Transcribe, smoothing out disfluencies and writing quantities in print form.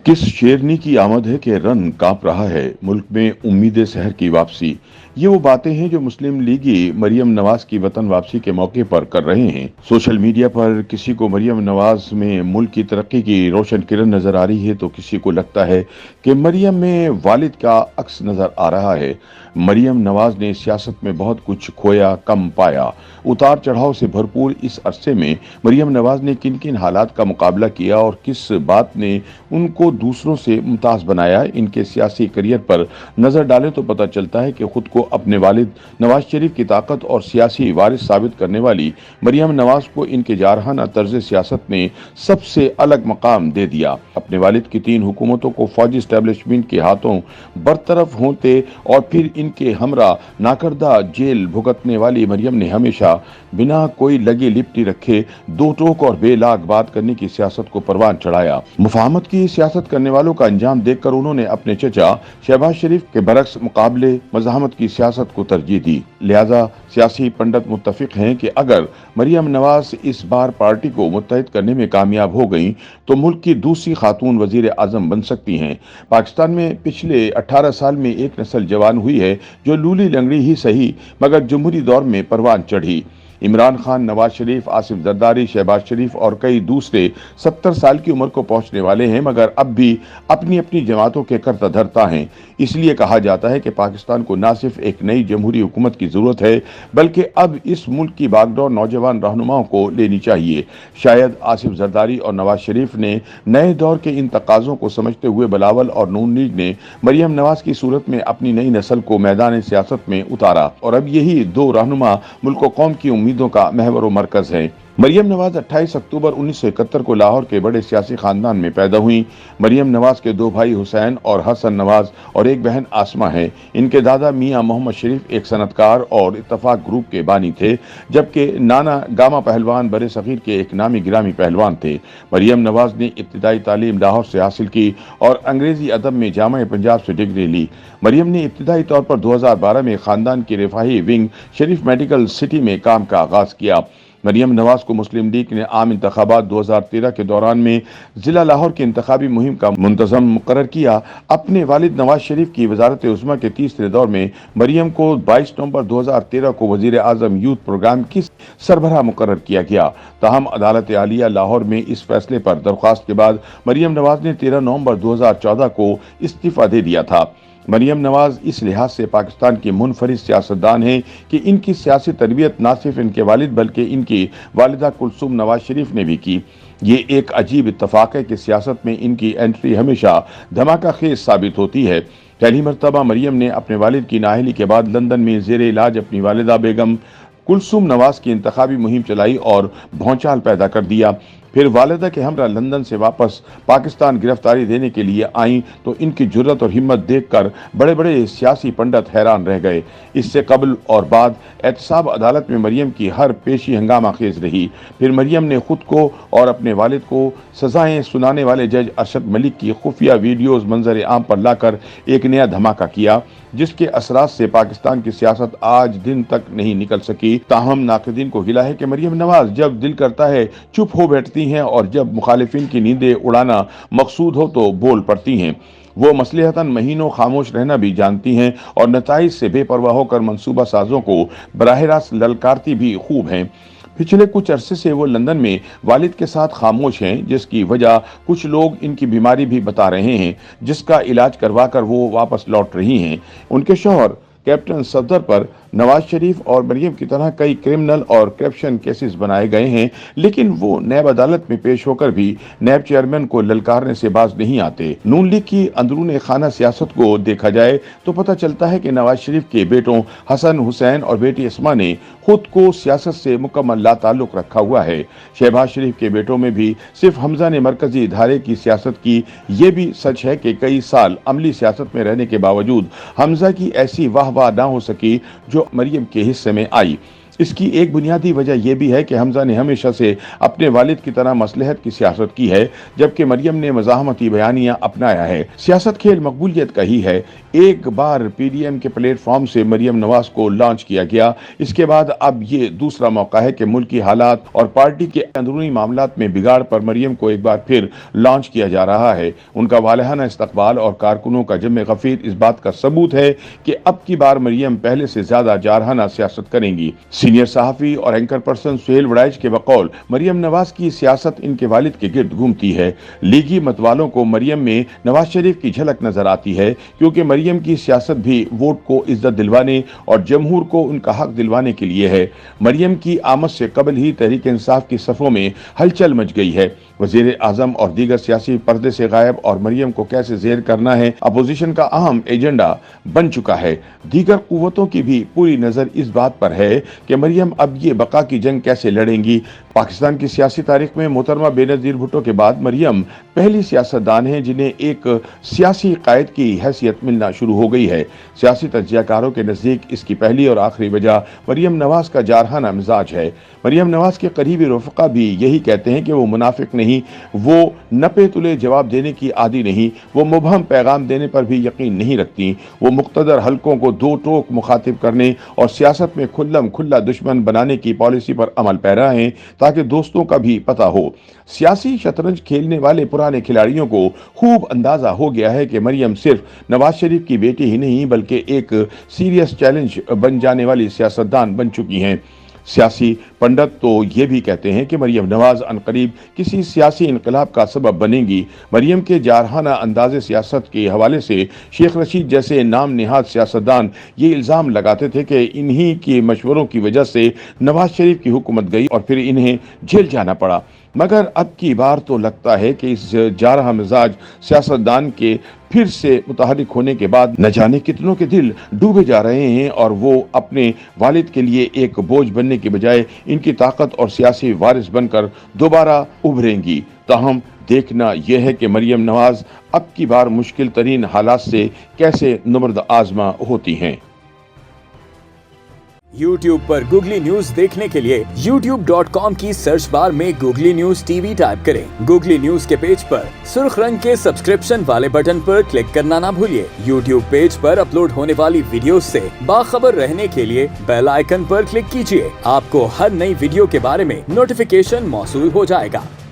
किस शेरनी की आमद है कि रन कांप रहा है, मुल्क में उम्मीद शहर की वापसी। ये वो बातें हैं जो मुस्लिम लीगी मरियम नवाज की वतन वापसी के मौके पर कर रहे हैं। सोशल मीडिया पर किसी को मरियम नवाज में मुल्क की तरक्की की रोशन किरण नजर आ रही है तो किसी को लगता है कि मरियम में वालिद का अक्स नजर आ रहा है। मरियम नवाज ने सियासत में बहुत कुछ खोया, कम पाया। उतार चढ़ाव से भरपूर इस अरसे में मरियम नवाज ने किन किन हालात का मुकाबला किया और किस बात ने उनको दूसरों से मुमताज बनाया, इनके सियासी करियर पर नजर डालें तो पता चलता है कि खुद को अपने वालिद नवाज शरीफ की ताकत और सियासी वारिस साबित करने वाली मरियम नवाज को इनके जारहाना तर्ज सियासत ने सबसे अलग मकाम दे दिया। अपने वालिद की 3 हुकूमतों को फौजी एस्टेब्लिशमेंट के हाथों बरतरफ होते और फिर इनके हमरा नाकर्दा जेल भुगतने वाली मरियम ने हमेशा बिना कोई लगी लिपटी रखे दो टोक और बेलाग बात करने की सियासत को परवान चढ़ाया। मुफाहमत की सियासत करने वालों का अंजाम देखकर उन्होंने अपने चचा शहबाज शरीफ के बरक्स मुकाबले मज़ाहमत की सियासत को तरजीह दी। लिहाजा सियासी पंडित मुत्तफिक हैं कि अगर मरियम नवाज इस बार पार्टी को मुत्तहिद करने में कामयाब हो गई तो मुल्क की दूसरी खातून वजीर आजम बन सकती हैं। पाकिस्तान में पिछले 18 साल में एक नस्ल जवान हुई है जो लूली लंगड़ी ही सही मगर जमहूरी दौर में परवान चढ़ी। इमरान खान, नवाज शरीफ, आसिफ जरदारी, शहबाज शरीफ और कई दूसरे 70 साल की उम्र को पहुंचने वाले हैं मगर अब भी अपनी अपनी जमातों के करता धरता हैं। इसलिए कहा जाता है कि पाकिस्तान को न सिर्फ एक नई जमहूरी हुकूमत की जरूरत है बल्कि अब इस मुल्क की बागडोर नौजवान रहनुमाओं को लेनी चाहिए। शायद आसिफ जरदारी और नवाज शरीफ ने नए दौर के इन तकाज़ों को समझते हुए बिलावल और नून लीग ने मरियम नवाज की सूरत में अपनी नई नस्ल को मैदान सियासत में उतारा और अब यही 2 रहनुमा मुल्क व कौम की उम्मीदों का महवर व मरकज है। मरियम नवाज 28 अक्टूबर 1971 को लाहौर के बड़े सियासी खानदान में पैदा हुई। मरियम नवाज के 2 भाई हुसैन और हसन नवाज और एक बहन आसमा है। इनके दादा मियां मोहम्मद शरीफ एक सनतकार और इत्तफाक ग्रुप के बानी थे जबकि नाना गामा पहलवान बरे सगीर के एक नामी गिरामी पहलवान थे। मरियम नवाज ने इब्तिदाई तालीम लाहौर से हासिल की और अंग्रेजी अदब में जामा पंजाब से डिग्री ली। मरियम ने इब्तिदाई तौर पर 2012 में खानदान की रिफाही विंग शरीफ मेडिकल सिटी में काम का आगाज किया। मरियम नवाज को मुस्लिम लीग ने आम इंतखाबात 2013 के दौरान में जिला लाहौर की इंतखाबी मुहिम का मुंतज़म मुकर्रर किया। अपने वालिद नवाज शरीफ की वजारत उज़्मा के तीसरे दौर में मरियम को 22 नवंबर 2013 को वजीर आजम यूथ प्रोग्राम की सरबराह मुकर्रर किया गया। ताहम अदालत आलिया लाहौर में इस फैसले पर दरख्वास्त के बाद मरियम नवाज ने 13 नवंबर 2014 को इस्तीफा दे दिया था। मरियम नवाज इस लिहाज से पाकिस्तान की मुनफरिद सियासतदान है कि इनकी सियासी तरबियत न सिर्फ इनके वालिद बल्कि इनकी वालिदा कुलसूम नवाज शरीफ ने भी की। ये एक अजीब इत्तफाक है कि सियासत में इनकी एंट्री हमेशा धमाका खेज साबित होती है। पहली मरतबा मरियम ने अपने वालिद की नाअहली के बाद लंदन में ज़ेरे इलाज अपनी वालिदा बेगम कुलसूम नवाज की इंतखाबी मुहिम चलाई और भौचाल पैदा कर दिया। फिर वालिदा के हमरा लंदन से वापस पाकिस्तान गिरफ्तारी देने के लिए आईं तो इनकी जुर्रत और हिम्मत देखकर बड़े बड़े सियासी पंडित हैरान रह गए। इससे कबल और बाद एहतसाब अदालत में मरियम की हर पेशी हंगामा खेज रही। फिर मरियम ने खुद को और अपने वालिद को सजाएं सुनाने वाले जज अरशद मलिक की खुफिया वीडियोज मंजर आम पर लाकर एक नया धमाका किया जिसके असरात से पाकिस्तान की सियासत आज दिन तक नहीं निकल सकी। ताहम नाक़दीन को गिला है कि मरियम नवाज जब दिल करता है चुप हो बैठती हैं और जब मुखालिफिन की नींदें उड़ाना मकसूद हो तो बोल पड़ती हैं। वो मसलहतन महीनों खामोश रहना भी जानती हैं और नताइज से बेपरवाह होकर मंसूबा साजों को बराह रास्त ललकारती भी खूब हैं। पिछले कुछ अरसे से वो लंदन में वालिद के साथ खामोश हैं जिसकी वजह कुछ लोग इनकी बीमारी भी बता रहे हैं जिसका इलाज करवा कर वो वापस लौट रही हैं। उनके शौहर कैप्टन सफदर पर नवाज शरीफ और मरियम की तरह कई क्रिमिनल और करप्शन केसेस बनाए गए हैं लेकिन वो नैब अदालत में पेश होकर भी नैब चेयरमैन को ललकारने से बाज नहीं आते। नून लीग की अंदरूनी खाना सियासत को देखा जाए तो पता चलता है कि नवाज शरीफ के बेटों हसन, हुसैन और बेटी अस्मा ने खुद को सियासत से मुकम्मल लाताल्लुक रखा हुआ है। शहबाज शरीफ के बेटों में भी सिर्फ हमजा ने मरकजी धारे की सियासत की। ये भी सच है कि कई साल अमली सियासत में रहने के बावजूद हमजा की ऐसी वाह वाह ना हो सकी जो मरियम के हिस्से में आई। اس کی ایک بنیادی وجہ یہ بھی ہے کہ حمزہ نے ہمیشہ سے اپنے والد کی طرح مصلحت کی سیاست کی ہے، جبکہ مریم نے مزاحمتی بیانیہ اپنایا ہے۔ سیاست کھیل مقبولیت کا ہی ہے۔ ایک بار پی ڈی ایم کے پلیٹ فارم سے مریم نواز کو لانچ کیا گیا، اس کے بعد اب یہ دوسرا موقع ہے کہ ملکی حالات اور پارٹی کے اندرونی معاملات میں بگاڑ پر مریم کو ایک بار پھر لانچ کیا جا رہا ہے۔ ان کا والہانہ استقبال اور کارکنوں کا جم غفیر اس بات کا ثبوت ہے کہ اب کی بار مریم پہلے سے زیادہ جارحانہ سیاست کریں گی۔ سینئر صحافی اور اینکر پرسن سہیل وڑائچ کے بقول مریم نواز کی سیاست ان کے والد کے گرد گھومتی ہے۔ لیگی مت والوں کو مریم میں نواز شریف کی جھلک نظر آتی ہے، کیونکہ مریم کی سیاست بھی ووٹ کو عزت دلوانے اور جمہور کو ان کا حق دلوانے کے لیے ہے۔ مریم کی آمد سے قبل ہی تحریک انصاف کی صفوں میں ہلچل مچ گئی ہے۔ وزیر اعظم اور دیگر سیاسی پردے سے غائب اور مریم کو کیسے زیر کرنا ہے اپوزیشن کا اہم ایجنڈا بن چکا ہے۔ دیگر قوتوں کی بھی پوری نظر اس بات پر ہے کہ مریم اب یہ بقا کی جنگ کیسے لڑیں گی۔ پاکستان کی سیاسی تاریخ میں محترمہ بینظیر بھٹو کے بعد مریم پہلی سیاستدان ہیں جنہیں ایک سیاسی قائد کی حیثیت ملنا شروع ہو گئی ہے۔ سیاسی تجزیہ کاروں کے نزدیک اس کی پہلی اور آخری وجہ مریم نواز کا جارحانہ مزاج ہے۔ مریم نواز کے قریبی رفقا بھی یہی کہتے ہیں کہ وہ منافق نہیں، وہ نپے تلے جواب دینے کی عادی نہیں، وہ مبہم پیغام دینے پر بھی یقین نہیں رکھتی، وہ مقتدر حلقوں کو دو ٹوک مخاطب کرنے اور سیاست میں کھلم کھلا دشمن بنانے کی پالیسی پر عمل پیرا ہیں تاکہ دوستوں کا بھی پتہ ہو۔ سیاسی شطرنج کھیلنے والے پرانے کھلاڑیوں کو خوب اندازہ ہو گیا ہے کہ مریم صرف نواز شریف کی بیٹی ہی نہیں بلکہ ایک سیریس چیلنج بن جانے والی سیاستدان بن چکی ہیں۔ سیاسی پنڈت تو یہ بھی کہتے ہیں کہ مریم نواز عنقریب کسی سیاسی انقلاب کا سبب بنے گی۔ مریم کے جارحانہ انداز سیاست کے حوالے سے شیخ رشید جیسے نام نہاد سیاستدان یہ الزام لگاتے تھے کہ انہی کے مشوروں کی وجہ سے نواز شریف کی حکومت گئی اور پھر انہیں جیل جانا پڑا، مگر اب کی بار تو لگتا ہے کہ اس جارحہ مزاج سیاستدان کے پھر سے متحرک ہونے کے بعد نہ جانے کتنوں کے دل ڈوبے جا رہے ہیں اور وہ اپنے والد کے لیے ایک بوجھ بننے کے بجائے ان کی طاقت اور سیاسی وارث بن کر دوبارہ ابھریں گی۔ تاہم دیکھنا یہ ہے کہ مریم نواز اب کی بار مشکل ترین حالات سے کیسے نبرد آزما ہوتی ہیں۔ YouTube پر گوگلی نیوز دیکھنے کے لیے youtube.com کی سرچ بار میں googly news T V type کریں۔ گوگلی نیوز کے پیج پر سرخ رنگ کے سبسکرپشن والے بٹن پر کلک کرنا نہ بھولیے۔ YouTube پیج پر اپلوڈ ہونے والی ویڈیوز سے باخبر رہنے کے لیے بیل آئیکن پر کلک کیجیے۔ آپ کو ہر نئی ویڈیو کے بارے میں نوٹیفیکیشن موصول ہو جائے گا۔